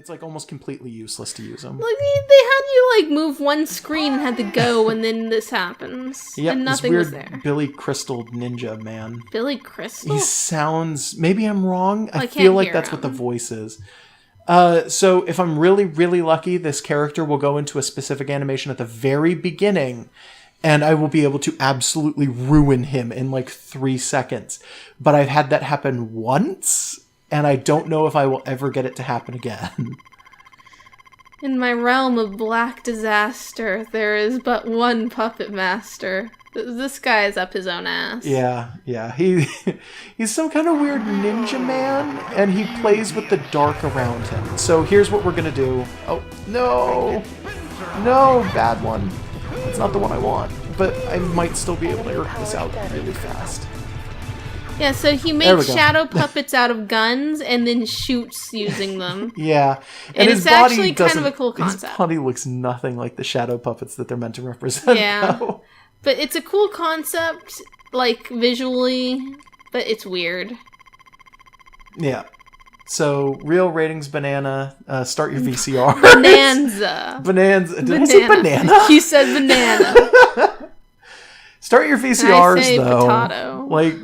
it's like almost completely useless to use them. Like they had you like move one screen and had to go, and then this happens. Yep, and nothing this was weird there. Billy Crystal ninja man. Billy Crystal? He sounds... Maybe I'm wrong. I can't feel like hear that's what the him. voice is. So if I'm really, really lucky, this character will go into a specific animation at the very beginning, and I will be able to absolutely ruin him in like 3 seconds. But I've had that happen once, and I don't know if I will ever get it to happen again. In my realm of black disaster, there is but one puppet master. This guy is up his own ass. Yeah. He's some kind of weird ninja man, and he plays with the dark around him. So here's what we're gonna do. Oh, no! No, bad one. It's not the one I want, but I might still be able to work this out really fast. Yeah, so he makes shadow puppets out of guns and then shoots using them. Yeah. And his it's body actually kind of a cool His concept. body looks nothing like the shadow puppets that they're meant to represent. Yeah. Though. But it's a cool concept, like, visually, but it's weird. Yeah. So, real ratings banana. Start your VCR. Bonanza. Did I say banana? You said banana. Start your VCRs, I say though. potato. Like,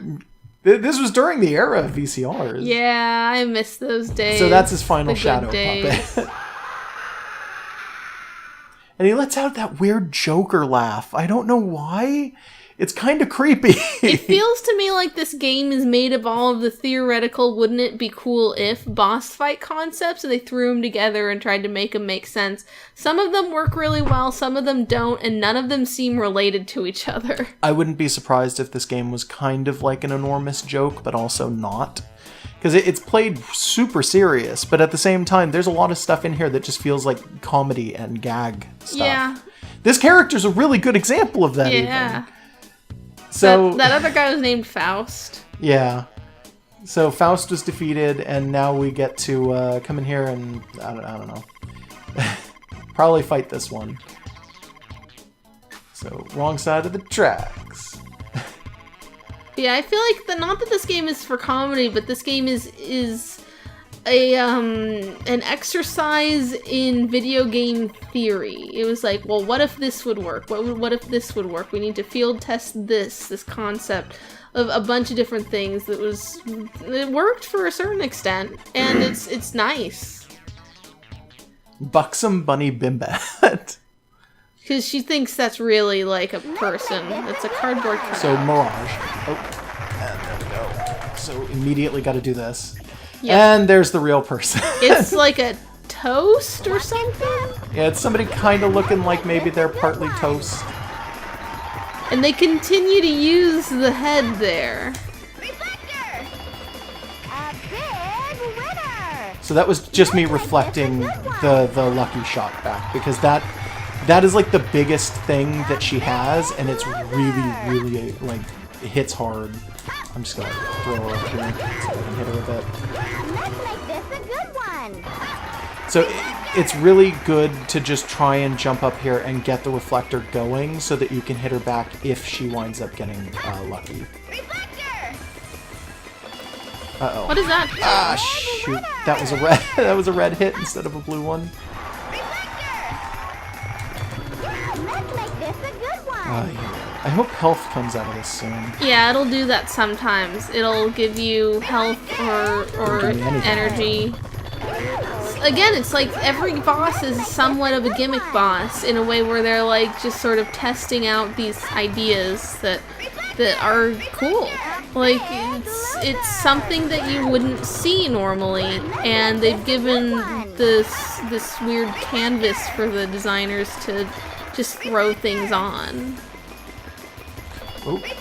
this was during the era of VCRs. Yeah, I miss those days. So that's his final The shadow good days. puppet. And he lets out that weird Joker laugh. I don't know why. It's kind of creepy. It feels to me like this game is made of all of the theoretical wouldn't it be cool if boss fight concepts, and they threw them together and tried to make them make sense. Some of them work really well, some of them don't, and none of them seem related to each other. I wouldn't be surprised if this game was kind of like an enormous joke, but also not. Because it's played super serious, but at the same time, there's a lot of stuff in here that just feels like comedy and gag stuff. Yeah. This character's a really good example of that, Yeah. even. So That other guy was named Faust. Yeah. So Faust was defeated, and now we get to come in here and, I don't know. Probably fight this one. So, wrong side of the tracks. Yeah, I feel like not that this game is for comedy, but this game is a an exercise in video game theory. It was like, well, what if this would work? What if this would work? We need to field test this concept of a bunch of different things. It worked for a certain extent, and it's nice. Buxom Bunny Bimbet. Because she thinks that's really like a person. It's a cardboard cutout. So, Mirage. Oh, and there we go. So, immediately got to do this. Yep. And there's the real person. It's like a toast or something? Yeah, it's somebody kind of looking like maybe they're partly toast. And they continue to use the head there. Reflector! A big winner! So that was just me reflecting the lucky shot back, because that is like the biggest thing that she has, and it's really like it hits hard. I'm just gonna throw her up here so I can hit her a bit. Let's make this a good one! So it's really good to just try and jump up here and get the reflector going so that you can hit her back if she winds up getting lucky. Reflector! Uh-oh. What is that? Ah, shoot. That was a red that was a red hit instead of a blue one. Let's make this a good one! Yeah. I hope health comes out of this soon. Yeah, it'll do that sometimes. It'll give you health or Give me anything. energy. Again, it's like every boss is somewhat of a gimmick boss in a way where they're like just sort of testing out these ideas that are cool. Like it's something that you wouldn't see normally, and they've given this weird canvas for the designers to just throw things on. Oh, A big it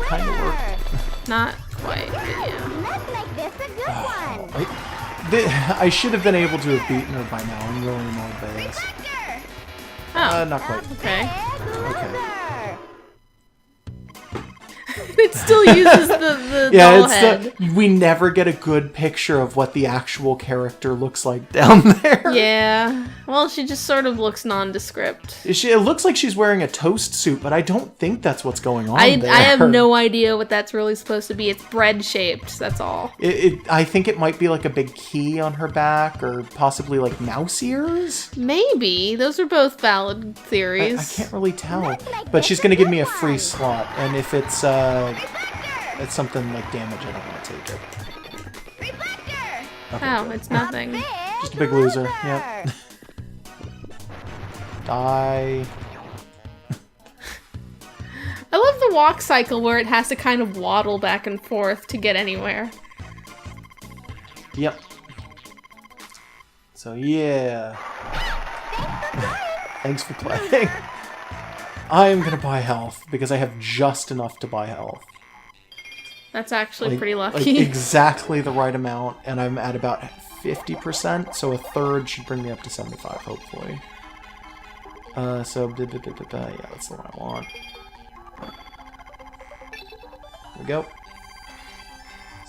kind of winner! worked. Not quite, but yeah. Let's make this a good one! I should have been able to have beaten her by now. I'm really annoyed by this. Reflector! Oh, Not quite. okay. Big Okay. winner! It still uses the Yeah, doll head. we never get a good picture of what the actual character looks like down there. Yeah. Well, she just sort of looks nondescript. It looks like she's wearing a toast suit, but I don't think that's what's going on there. I have no idea what that's really supposed to be. It's bread shaped, that's all. I think it might be like a big key on her back, or possibly like mouse ears? Maybe. Those are both valid theories. I can't really tell. But she's going to give me a free slot, and if it's something like damage, I don't want to take it. Okay, Oh, good. it's nothing. Just a big loser. Yep. Die. I love the walk cycle where it has to kind of waddle back and forth to get anywhere. Yep. So yeah. Thanks for playing. I am gonna buy health because I have just enough to buy health. That's actually pretty Like lucky. exactly the right amount, and I'm at about 50%, so a third should bring me up to 75, hopefully. Yeah, that's the one I want. There we go.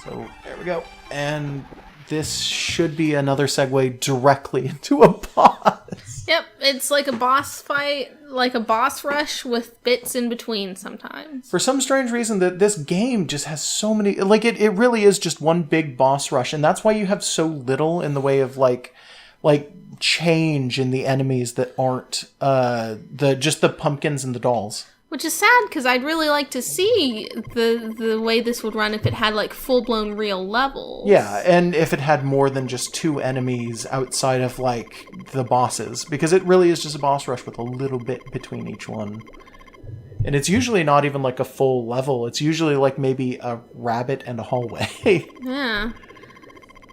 So, there we go. And this should be another segue directly into a boss. Yep, it's like a boss fight, like a boss rush with bits in between sometimes. For some strange reason, that this game just has so many... Like, it really is just one big boss rush, and that's why you have so little in the way of, like change in the enemies that aren't just the pumpkins and the dolls. Which is sad, because I'd really like to see the way this would run if it had, like, full-blown real levels. Yeah, and if it had more than just 2 enemies outside of, like, the bosses. Because it really is just a boss rush with a little bit between each one. And it's usually not even, like, a full level. It's usually, like, maybe a rabbit and a hallway. Yeah.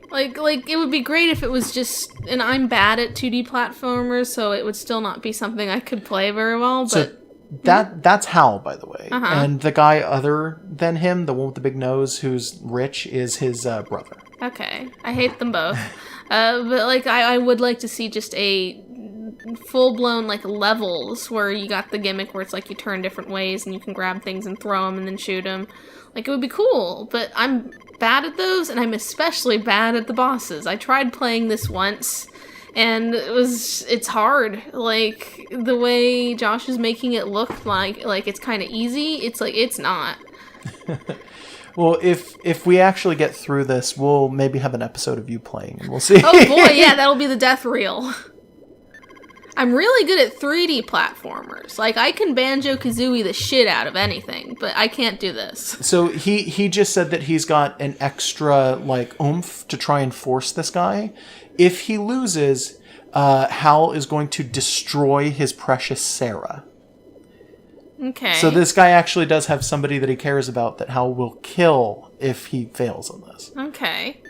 Like, it would be great if it was just... And I'm bad at 2D platformers, so it would still not be something I could play very well, but... That's Hal, by the way. Uh-huh. And the guy other than him, the one with the big nose who's rich, is his brother. Okay. I hate them both. But, like, I would like to see just a full-blown, like, levels where you got the gimmick where it's like you turn different ways and you can grab things and throw them and then shoot them. Like, it would be cool, but I'm bad at those, and I'm especially bad at the bosses. I tried playing this once, and it's hard. Like, the way Josh is making it look like it's kind of easy, it's like, it's not. Well, if we actually get through this, we'll maybe have an episode of you playing, and we'll see. Oh boy, yeah, that'll be the death reel. I'm really good at 3D platformers. Like, I can Banjo-Kazooie the shit out of anything, but I can't do this. So he just said that he's got an extra, like, oomph to try and force this guy. If he loses, Hal is going to destroy his precious Sarah. Okay. So this guy actually does have somebody that he cares about that Hal will kill if he fails on this. Okay.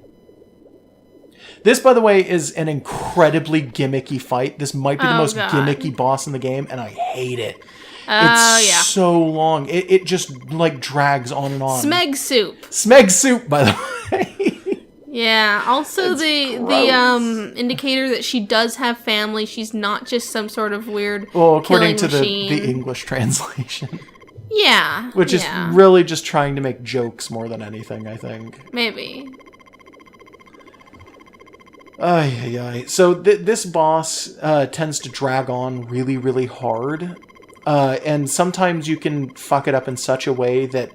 This, by the way, is an incredibly gimmicky fight. This might be the most God. gimmicky boss in the game, and I hate it. Oh, It's yeah. so long. It just, like, drags on and on. Smeg soup. Smeg soup, by the way. Yeah. Also, the gross. indicator that she does have family. She's not just some sort of weird Well, according killing to machine. the English translation. Yeah. Which is yeah, really just trying to make jokes more than anything, I think. maybe. Ay, ay, ay. So this boss tends to drag on really, really hard. And sometimes you can fuck it up in such a way that...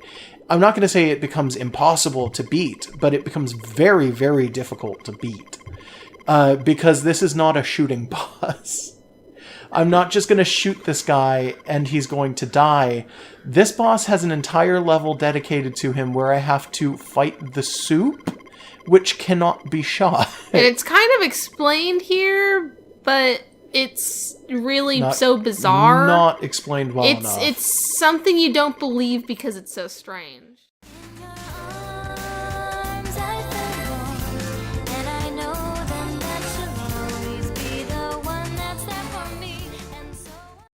I'm not going to say it becomes impossible to beat, but it becomes very, very difficult to beat. Because this is not a shooting boss. I'm not just going to shoot this guy and he's going to die. This boss has an entire level dedicated to him where I have to fight the soup, which cannot be shot. And it's kind of explained here, but it's really so bizarre. Not explained well enough. It's something you don't believe because it's so strange.